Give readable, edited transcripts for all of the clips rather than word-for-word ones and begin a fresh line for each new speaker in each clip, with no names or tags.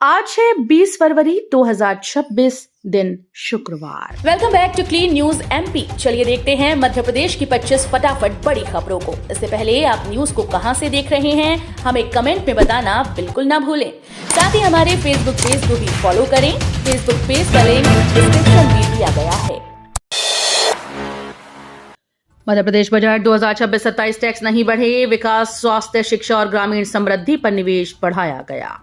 आज है 20 फरवरी 2026 दिन शुक्रवार।
Welcome back to Clean News MP. चलिए देखते हैं मध्य प्रदेश की 25 फटाफट बड़ी खबरों को। इससे पहले आप न्यूज को कहां से देख रहे हैं हमें कमेंट में बताना बिल्कुल ना भूलें। साथ ही हमारे फेसबुक पेज को भी फॉलो करें। फेसबुक पेज का लिंक डिस्क्रिप्शन में दिया गया है।
मध्य प्रदेश बजट 2026-27 टैक्स नहीं बढ़े, विकास, स्वास्थ्य, शिक्षा और ग्रामीण समृद्धि पर निवेश बढ़ाया गया।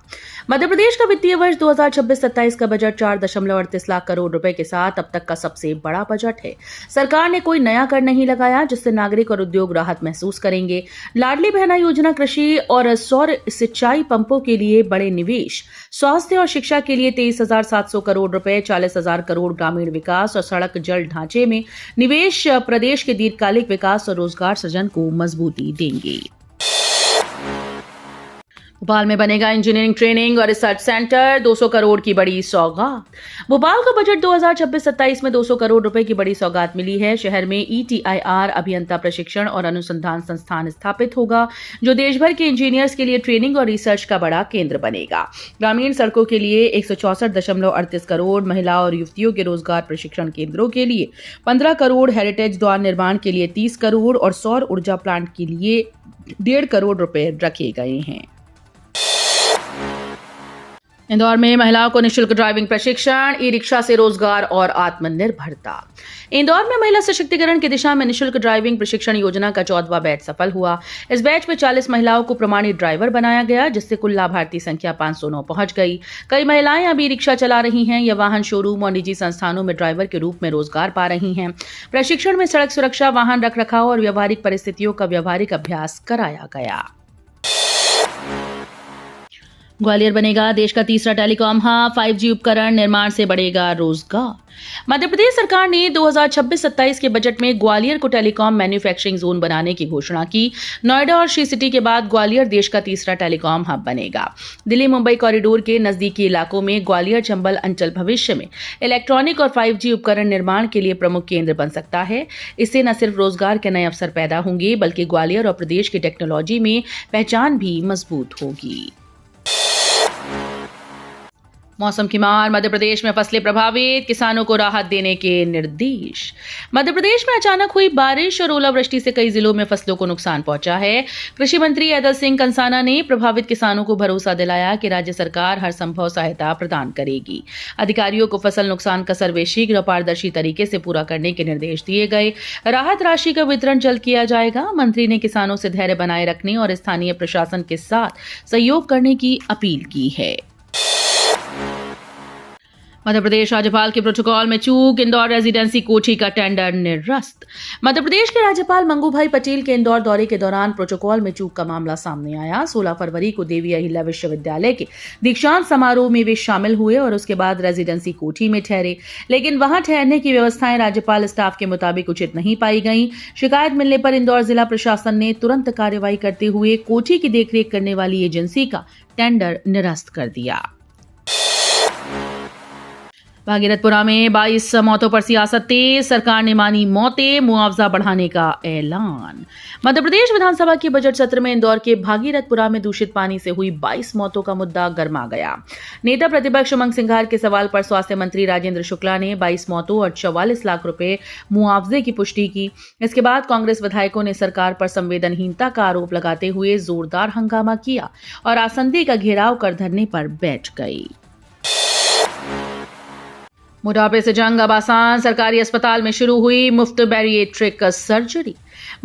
मध्य प्रदेश का वित्तीय वर्ष 2026-27 का बजट 4.38 लाख करोड़ रुपए के साथ अब तक का सबसे बड़ा बजट है। सरकार ने कोई नया कर नहीं लगाया, जिससे नागरिक और उद्योग राहत महसूस करेंगे। लाडली बहना योजना, कृषि और सौर सिंचाई पंपों के लिए बड़े निवेश, स्वास्थ्य और शिक्षा के लिए 23,700 करोड़ रुपए, 40,000 करोड़ ग्रामीण विकास और सड़क जल ढांचे में निवेश प्रदेश के दीर्घकालिक विकास और रोजगार सृजन को मजबूती देंगे। भोपाल में बनेगा इंजीनियरिंग ट्रेनिंग और रिसर्च सेंटर, 200 करोड़ की बड़ी सौगात। भोपाल का बजट 2026-27 में 200 करोड़ रुपए की बड़ी सौगात मिली है। शहर में ETIR अभियंता प्रशिक्षण और अनुसंधान संस्थान स्थापित होगा, जो देश भर के इंजीनियर्स के लिए ट्रेनिंग और रिसर्च का बड़ा केंद्र बनेगा। ग्रामीण सड़कों के लिए 164.38 करोड़, महिला और युवतियों के रोजगार प्रशिक्षण केंद्रों के लिए 15 करोड़, हेरिटेज द्वार निर्माण के लिए 30 करोड़ और सौर ऊर्जा प्लांट के लिए 1.5 करोड़ रुपए रखे गए हैं। इंदौर में महिलाओं को निःशुल्क ड्राइविंग प्रशिक्षण, ई-रिक्शा से रोजगार और आत्मनिर्भरता। इंदौर में महिला सशक्तिकरण की दिशा में निःशुल्क ड्राइविंग प्रशिक्षण योजना का 14वां बैच सफल हुआ। इस बैच में 40 महिलाओं को प्रमाणित ड्राइवर बनाया गया, जिससे कुल लाभार्थी संख्या 509 पहुंच गई। कई महिलाएं अब ई-रिक्शा चला रही हैं या वाहन शोरूम और निजी संस्थानों में ड्राइवर के रूप में रोजगार पा रही हैं। प्रशिक्षण में सड़क सुरक्षा, वाहन रखरखाव और व्यावहारिक परिस्थितियों का व्यावहारिक अभ्यास कराया गया। ग्वालियर बनेगा देश का तीसरा टेलीकॉम हब, 5G उपकरण निर्माण से बढ़ेगा रोजगार। मध्य प्रदेश सरकार ने 2026-27 के बजट में ग्वालियर को टेलीकॉम मैन्युफैक्चरिंग जोन बनाने की घोषणा की। नोएडा और श्री सिटी के बाद ग्वालियर देश का तीसरा टेलीकॉम हब बनेगा। दिल्ली मुंबई कॉरिडोर के नजदीकी इलाकों में ग्वालियर चंबल अंचल भविष्य में इलेक्ट्रॉनिक और 5G उपकरण निर्माण के लिए प्रमुख केंद्र बन सकता है। इससे न सिर्फ रोजगार के नए अवसर पैदा होंगे, बल्कि ग्वालियर और प्रदेश की टेक्नोलॉजी में पहचान भी मजबूत होगी। मौसम की मार, मध्य प्रदेश में फसलें प्रभावित, किसानों को राहत देने के निर्देश। मध्य प्रदेश में अचानक हुई बारिश और ओलावृष्टि से कई जिलों में फसलों को नुकसान पहुंचा है। कृषि मंत्री ऐदल सिंह कंसाना ने प्रभावित किसानों को भरोसा दिलाया कि राज्य सरकार हर संभव सहायता प्रदान करेगी। अधिकारियों को फसल नुकसान का सर्वे शीघ्र और पारदर्शी तरीके से पूरा करने के निर्देश दिए गए। राहत राशि का वितरण जल्द किया जाएगा। मंत्री ने किसानों से धैर्य बनाए रखने और स्थानीय प्रशासन के साथ सहयोग करने की अपील की है। मध्य प्रदेश राज्यपाल के प्रोटोकॉल में चूक, इंदौर रेजिडेंसी कोठी का टेंडर निरस्त। मध्य प्रदेश के राज्यपाल मंगू भाई पटेल के इंदौर दौरे के दौरान प्रोटोकॉल में चूक का मामला सामने आया। 16 फरवरी को देवी अहिल्या विश्वविद्यालय के दीक्षांत समारोह में वे शामिल हुए और उसके बाद रेजिडेंसी कोठी में ठहरे, लेकिन वहां ठहरने की व्यवस्थाएं राज्यपाल स्टाफ के मुताबिक उचित नहीं पाई गई। शिकायत मिलने पर इंदौर जिला प्रशासन ने तुरंत कार्रवाई करते हुए कोठी की देखरेख करने वाली एजेंसी का टेंडर निरस्त कर दिया। भागीरथपुरा में 22 मौतों पर सियासत तेज, सरकार ने मानी मौतें, मुआवजा बढ़ाने का ऐलान। मध्य प्रदेश विधानसभा के बजट सत्र में इंदौर के भागीरथपुरा में दूषित पानी से हुई 22 मौतों का मुद्दा गर्मा गया। नेता प्रतिपक्ष उमंग सिंघार के सवाल पर स्वास्थ्य मंत्री राजेंद्र शुक्ला ने 22 मौतों और 44 लाख रुपए मुआवजे की पुष्टि की। इसके बाद कांग्रेस विधायकों ने सरकार पर संवेदनहीनता का आरोप लगाते हुए जोरदार हंगामा किया और आसंदी का घेराव कर धरने पर बैठ गई। मोटापे से जंग अब आसान, सरकारी अस्पताल में शुरू हुई मुफ्त बैरिएट्रिक सर्जरी।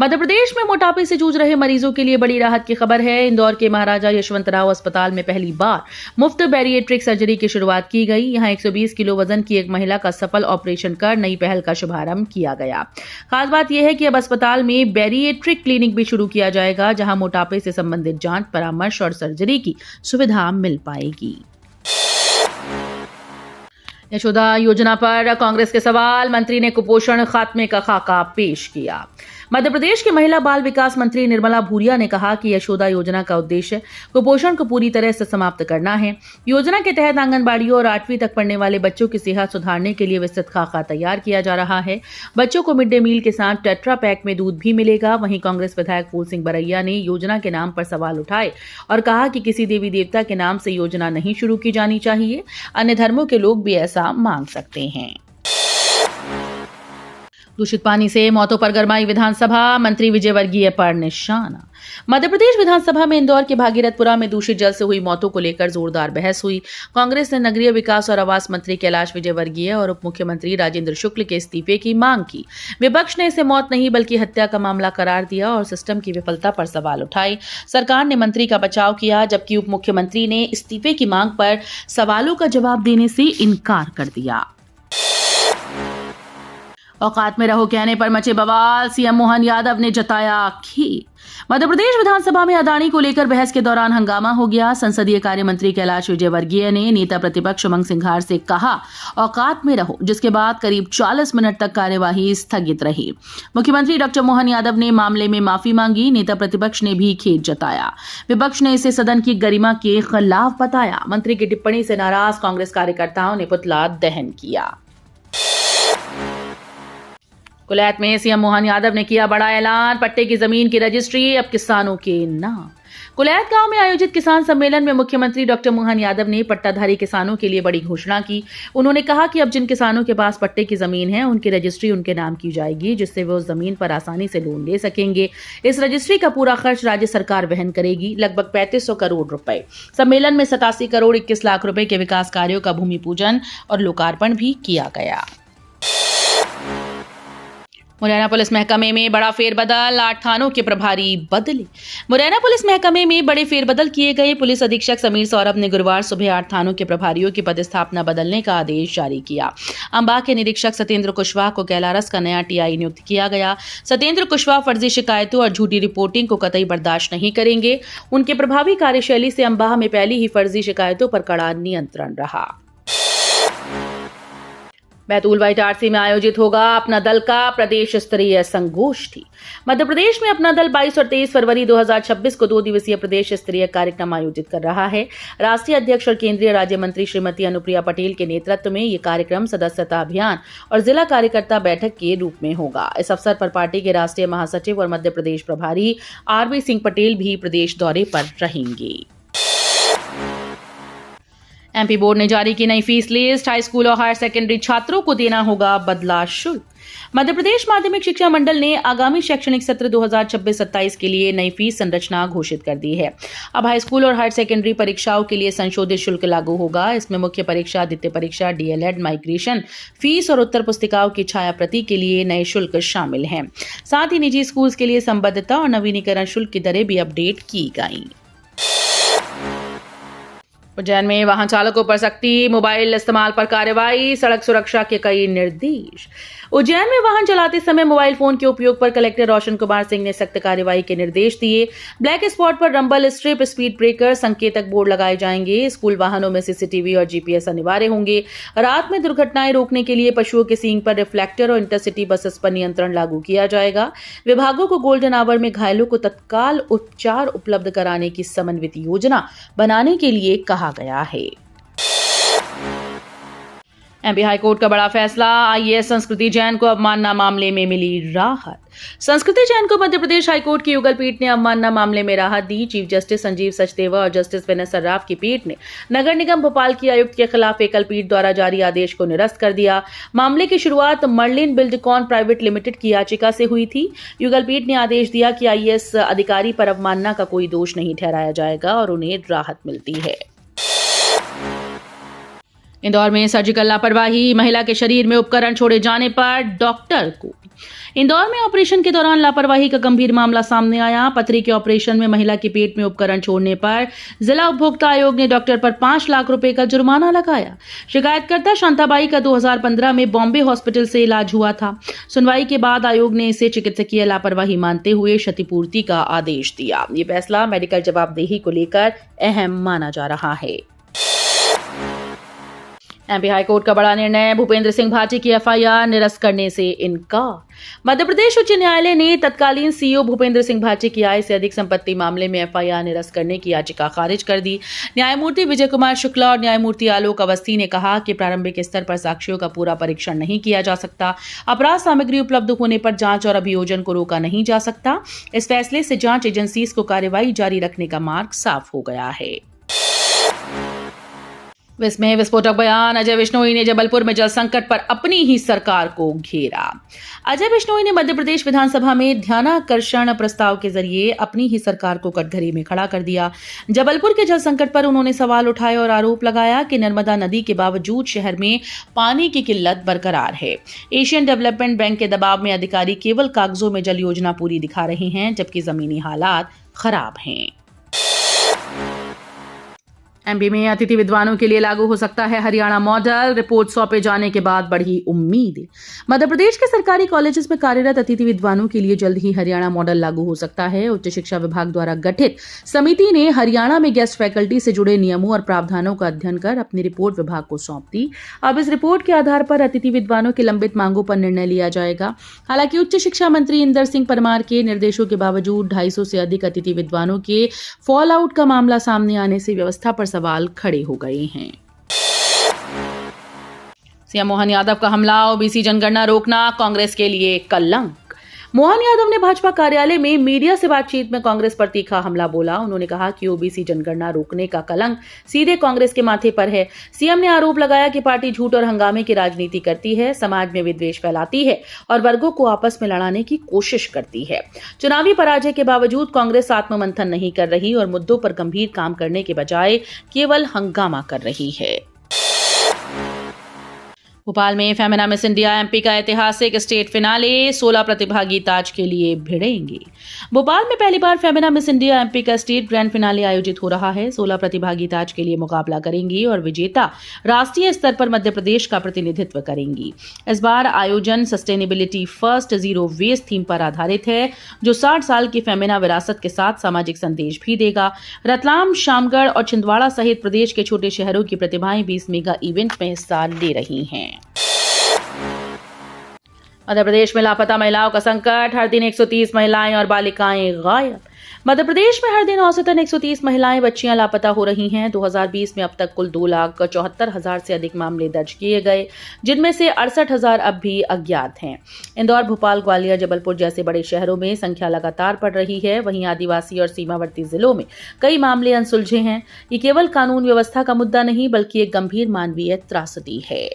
मध्य प्रदेश में मोटापे से जूझ रहे मरीजों के लिए बड़ी राहत की खबर है। इंदौर के महाराजा यशवंतराव अस्पताल में पहली बार मुफ्त बैरिएट्रिक सर्जरी की शुरुआत की गई। यहां 120 किलो वजन की एक महिला का सफल ऑपरेशन कर नई पहल का शुभारंभ किया गया। खास बात यह है कि अब अस्पताल में बैरिएट्रिक क्लिनिक भी शुरू किया जाएगा, जहां मोटापे से संबंधित जांच, परामर्श और सर्जरी की सुविधा मिल पाएगी। यशोदा योजना पर कांग्रेस के सवाल, मंत्री ने कुपोषण खात्मे का खाका पेश किया। मध्य प्रदेश के महिला बाल विकास मंत्री निर्मला भूरिया ने कहा कि यशोदा योजना का उद्देश्य कुपोषण को पूरी तरह से समाप्त करना है। योजना के तहत आंगनबाड़ियों और 8वीं तक पढ़ने वाले बच्चों की सेहत सुधारने के लिए विस्तृत खाका तैयार किया जा रहा है। बच्चों को मिड डे मील के साथ टेट्रा पैक में दूध भी मिलेगा। वहीं कांग्रेस विधायक फूल सिंह बरैया ने योजना के नाम पर सवाल उठाए और कहा कि किसी देवी देवता के नाम से योजना नहीं शुरू की जानी चाहिए। अन्य धर्मों के लोग भी ऐसा मांग सकते हैं। दूषित पानी से मौतों पर गरमाई विधानसभा, मंत्री विजयवर्गीय पर निशाना। मध्य प्रदेश विधानसभा में इंदौर के भागीरथपुरा में दूषित जल से हुई मौतों को लेकर जोरदार बहस हुई। कांग्रेस ने नगरीय विकास और आवास मंत्री कैलाश विजयवर्गीय और उप मुख्यमंत्री राजेंद्र शुक्ल के इस्तीफे की मांग की। विपक्ष ने इसे मौत नहीं बल्कि हत्या का मामला करार दिया और सिस्टम की विफलता पर सवाल उठाए। सरकार ने मंत्री का बचाव किया, जबकि उप मुख्यमंत्री ने इस्तीफे की मांग पर सवालों का जवाब देने से इनकार कर दिया। औकात में रहो कहने पर मचे बवाल, सीएम मोहन यादव ने जताया खेद। मध्य प्रदेश विधानसभा में अदानी को लेकर बहस के दौरान हंगामा हो गया। संसदीय कार्य मंत्री कैलाश विजयवर्गीय ने नेता प्रतिपक्ष उमंग सिंघार से कहा औकात में रहो, जिसके बाद करीब 40 मिनट तक कार्यवाही स्थगित रही। मुख्यमंत्री डॉक्टर मोहन यादव ने मामले में माफी मांगी। नेता प्रतिपक्ष ने भी खेद जताया। विपक्ष ने इसे सदन की गरिमा के खिलाफ बताया। मंत्री की टिप्पणी से नाराज कांग्रेस कार्यकर्ताओं ने पुतला दहन किया। कुलैत में सीएम मोहन यादव ने किया बड़ा ऐलान, पट्टे की जमीन की रजिस्ट्री अब किसानों के नाम। कुलैत गांव में आयोजित किसान सम्मेलन में मुख्यमंत्री डॉक्टर मोहन यादव ने पट्टाधारी किसानों के लिए बड़ी घोषणा की। उन्होंने कहा कि अब जिन किसानों के पास पट्टे की जमीन है उनकी रजिस्ट्री उनके नाम की जाएगी, जिससे वे उस जमीन पर आसानी से लोन ले सकेंगे। इस रजिस्ट्री का पूरा खर्च राज्य सरकार वहन करेगी, लगभग 3500 करोड़ रुपए। सम्मेलन में 87 करोड़ 21 लाख रुपए के विकास कार्यों का भूमि पूजन और लोकार्पण भी किया गया। मुरैना पुलिस महकमे में बड़ा फेरबदल, 8 थानों के प्रभारी बदले। मुरैना पुलिस महकमे में बड़े फेरबदल किए गए। पुलिस अधीक्षक समीर सौरभ ने गुरुवार सुबह 8 थानों के प्रभारियों की पदस्थापना बदलने का आदेश जारी किया। अंबाह के निरीक्षक सत्येंद्र कुशवाहा को कैलारस का नया टीआई नियुक्त किया गया। सत्येंद्र कुशवाहा फर्जी शिकायतों और झूठी रिपोर्टिंग को कतई बर्दाश्त नहीं करेंगे। उनके प्रभावी कार्यशैली से अंबाह में पहली ही फर्जी शिकायतों पर कड़ा नियंत्रण रहा। बैतूल वाईटारसी में आयोजित होगा अपना दल का प्रदेश स्तरीय संगोष्ठी। मध्य प्रदेश में अपना दल 22 और 23 फरवरी 2026 को 2 दिवसीय प्रदेश स्तरीय कार्यक्रम आयोजित कर रहा है। राष्ट्रीय अध्यक्ष और केंद्रीय राज्य मंत्री श्रीमती अनुप्रिया पटेल के नेतृत्व में ये कार्यक्रम सदस्यता अभियान और जिला कार्यकर्ता बैठक के रूप में होगा। इस अवसर पर पार्टी के राष्ट्रीय महासचिव और मध्य प्रदेश प्रभारी आरबी सिंह पटेल भी प्रदेश दौरे पर रहेंगे। एमपी बोर्ड ने जारी की नई फीस लिस्ट। हाई स्कूल और हायर सेकेंडरी छात्रों को देना होगा बदला शुल्क। मध्य प्रदेश माध्यमिक शिक्षा मंडल ने आगामी शैक्षणिक सत्र 2026-27 के लिए नई फीस संरचना घोषित कर दी है। अब हाई स्कूल और हायर सेकेंडरी परीक्षाओं के लिए संशोधित शुल्क लागू होगा। इसमें मुख्य परीक्षा, द्वितीय परीक्षा, डीएलएड, माइग्रेशन फीस और उत्तर पुस्तिकाओं की छाया प्रति के लिए नए शुल्क शामिल हैं। साथ ही निजी स्कूल के लिए संबद्धता और नवीनीकरण शुल्क की दरें भी अपडेट की गई। उज्जैन में वाहन चालकों पर सख्ती, मोबाइल इस्तेमाल पर कार्रवाई, सड़क सुरक्षा के कई निर्देश। उज्जैन में वाहन चलाते समय मोबाइल फोन के उपयोग पर कलेक्टर रोशन कुमार सिंह ने सख्त कार्रवाई के निर्देश दिए। ब्लैक स्पॉट पर रंबल स्ट्रिप, स्पीड ब्रेकर, संकेतक बोर्ड लगाए जाएंगे। स्कूल वाहनों में सीसीटीवी और जीपीएस अनिवार्य होंगे। रात में दुर्घटनाएं रोकने के लिए पशुओं के सींग पर रिफ्लेक्टर और इंटरसिटी बसेस पर नियंत्रण लागू किया जाएगा। विभागों को गोल्डन आवर में घायलों को तत्काल उपचार उपलब्ध कराने की समन्वित योजना बनाने के लिए कहा गया है। एमपी हाईकोर्ट का बड़ा फैसला, आईएएस संस्कृति जैन को अवमानना मामले में मिली राहत। संस्कृति जैन को मध्य प्रदेश हाईकोर्ट की युगल पीठ ने अवमानना मामले में राहत दी। चीफ जस्टिस संजीव सचदेवा और जस्टिस विनय सर्राफ की पीठ ने नगर निगम भोपाल की आयुक्त के खिलाफ एकल पीठ द्वारा जारी आदेश को निरस्त कर दिया। मामले की शुरुआत मर्लिन बिल्डकॉन प्राइवेट लिमिटेड की याचिका से हुई थी। युगल पीठ ने आदेश दिया कि आईएएस अधिकारी पर अवमानना का कोई दोष नहीं ठहराया जाएगा और उन्हें राहत मिलती है। इंदौर में सर्जिकल लापरवाही, महिला के शरीर में उपकरण छोड़े जाने पर डॉक्टर को। इंदौर में ऑपरेशन के दौरान लापरवाही का गंभीर मामला सामने आया। पथरी के ऑपरेशन में महिला के पेट में उपकरण छोड़ने पर जिला उपभोक्ता आयोग ने डॉक्टर पर 5 लाख रुपए का जुर्माना लगाया। शिकायतकर्ता शांताबाई का 2015 में बॉम्बे हॉस्पिटल से इलाज हुआ था। सुनवाई के बाद आयोग ने इसे चिकित्सकीय लापरवाही मानते हुए क्षतिपूर्ति का आदेश दिया। ये फैसला मेडिकल जवाबदेही को लेकर अहम माना जा रहा है। एमपी हाईकोर्ट का बड़ा निर्णय, भूपेंद्र सिंह भाटी की एफआईआर निरस्त करने से इनकार। मध्य प्रदेश उच्च न्यायालय ने तत्कालीन सीईओ भूपेंद्र सिंह भाटी की आय से अधिक संपत्ति मामले में एफआईआर निरस्त करने की याचिका खारिज कर दी। न्यायमूर्ति विजय कुमार शुक्ला और न्यायमूर्ति आलोक अवस्थी ने कहा कि प्रारंभिक स्तर पर साक्ष्यों का पूरा परीक्षण नहीं किया जा सकता। अपराध सामग्री उपलब्ध होने पर जांच और अभियोजन को रोका नहीं जा सकता। इस फैसले से जांच एजेंसी को कार्रवाई जारी रखने का मार्ग साफ हो गया है। इसमें विस्फोटक बयान, अजय बिश्नोई ने जबलपुर में जल संकट पर अपनी ही सरकार को घेरा। अजय बिश्नोई ने मध्य प्रदेश विधानसभा में ध्यानाकर्षण प्रस्ताव के जरिए अपनी ही सरकार को कटघरे में खड़ा कर दिया। जबलपुर के जल संकट पर उन्होंने सवाल उठाए और आरोप लगाया कि नर्मदा नदी के बावजूद शहर में पानी की किल्लत बरकरार है। एशियन डेवलपमेंट बैंक के दबाव में अधिकारी केवल कागजों में जल योजना पूरी दिखा रहे हैं, जबकि जमीनी हालात खराब हैं। एमपी में अतिथि विद्वानों के लिए लागू हो सकता है हरियाणा मॉडल, रिपोर्ट सौंपे जाने के बाद बढ़ी उम्मीद। मध्य प्रदेश के सरकारी कॉलेजेस में कार्यरत अतिथि विद्वानों के लिए जल्द ही हरियाणा मॉडल लागू हो सकता है। उच्च शिक्षा विभाग द्वारा गठित समिति ने हरियाणा में गेस्ट फैकल्टी से जुड़े नियमों और प्रावधानों का अध्ययन कर अपनी रिपोर्ट विभाग को सौंप दी। अब इस रिपोर्ट के आधार पर अतिथि विद्वानों की लंबित मांगों पर निर्णय लिया जाएगा। हालांकि उच्च शिक्षा मंत्री इंदर सिंह परमार के निर्देशों के बावजूद 250 से अधिक अतिथि विद्वानों के फॉल आउट का मामला सामने आने से व्यवस्था पर सवाल खड़े हो गए हैं। सीएम मोहन यादव का हमला, ओबीसी जनगणना रोकना कांग्रेस के लिए कलंक। मोहन यादव ने भाजपा कार्यालय में मीडिया से बातचीत में कांग्रेस पर तीखा हमला बोला। उन्होंने कहा कि ओबीसी जनगणना रोकने का कलंक सीधे कांग्रेस के माथे पर है। सीएम ने आरोप लगाया कि पार्टी झूठ और हंगामे की राजनीति करती है, समाज में विद्वेष फैलाती है और वर्गों को आपस में लड़ाने की कोशिश करती है। चुनावी पराजय के बावजूद कांग्रेस आत्ममंथन नहीं कर रही और मुद्दों पर गंभीर काम करने के बजाय केवल हंगामा कर रही है। भोपाल में फेमिना मिस इंडिया एमपी का ऐतिहासिक स्टेट फिनाले, 16 प्रतिभागी ताज के लिए भिड़ेंगे। भोपाल में पहली बार फेमिना मिस इंडिया एमपी का स्टेट ग्रैंड फिनाले आयोजित हो रहा है। 16 प्रतिभागी ताज के लिए मुकाबला करेंगी और विजेता राष्ट्रीय स्तर पर मध्य प्रदेश का प्रतिनिधित्व करेंगी। इस बार आयोजन sustainability first zero waste theme पर आधारित है, जो 60 साल की फेमिना विरासत के साथ सामाजिक संदेश भी देगा। रतलाम, शामगढ़ और छिंदवाड़ा सहित प्रदेश के छोटे शहरों की प्रतिभाएं भी इस मेगा इवेंट में हिस्सा ले रही हैं। मध्य प्रदेश में लापता महिलाओं का संकट, हर दिन 130 महिलाएं और बालिकाएं गायब। मध्य प्रदेश में हर दिन औसतन 130 महिलाएं बच्चियां लापता हो रही हैं। 2020 में अब तक कुल 2,74,000 से अधिक मामले दर्ज किए गए, जिनमें से 68,000 अब भी अज्ञात हैं। इंदौर, भोपाल, ग्वालियर, जबलपुर जैसे बड़े शहरों में संख्या लगातार बढ़ रही है। वहीं आदिवासी और सीमावर्ती जिलों में कई मामले अनसुलझे हैं। ये केवल कानून व्यवस्था का मुद्दा नहीं, बल्कि एक गंभीर मानवीय त्रासदी है।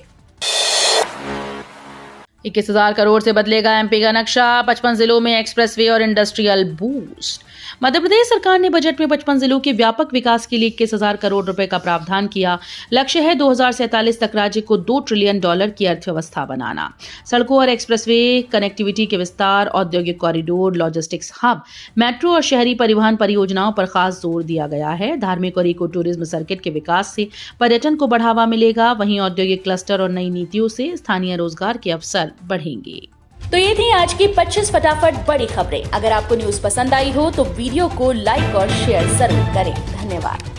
21,000 करोड़ से बदलेगा एमपी का नक्शा, 55 जिलों में एक्सप्रेसवे और इंडस्ट्रियल बूस्ट। मध्य प्रदेश सरकार ने बजट में 55 जिलों के व्यापक विकास के लिए 21,000 करोड़ रुपए का प्रावधान किया। लक्ष्य है 2047 तक राज्य को $2 ट्रिलियन की अर्थव्यवस्था बनाना। सड़कों और एक्सप्रेसवे, कनेक्टिविटी के विस्तार, औद्योगिक कॉरिडोर, लॉजिस्टिक्स हब, मेट्रो और शहरी परिवहन परियोजनाओं पर खास जोर दिया गया है। धार्मिक और इको टूरिज्म सर्किट के विकास से पर्यटन को बढ़ावा मिलेगा। वहीं औद्योगिक क्लस्टर और नई नीतियों से स्थानीय रोजगार के अवसर बढ़ेंगे।
तो ये थी आज की 25 फटाफट बड़ी खबरें। अगर आपको न्यूज पसंद आई हो तो वीडियो को लाइक और शेयर जरूर करें। धन्यवाद।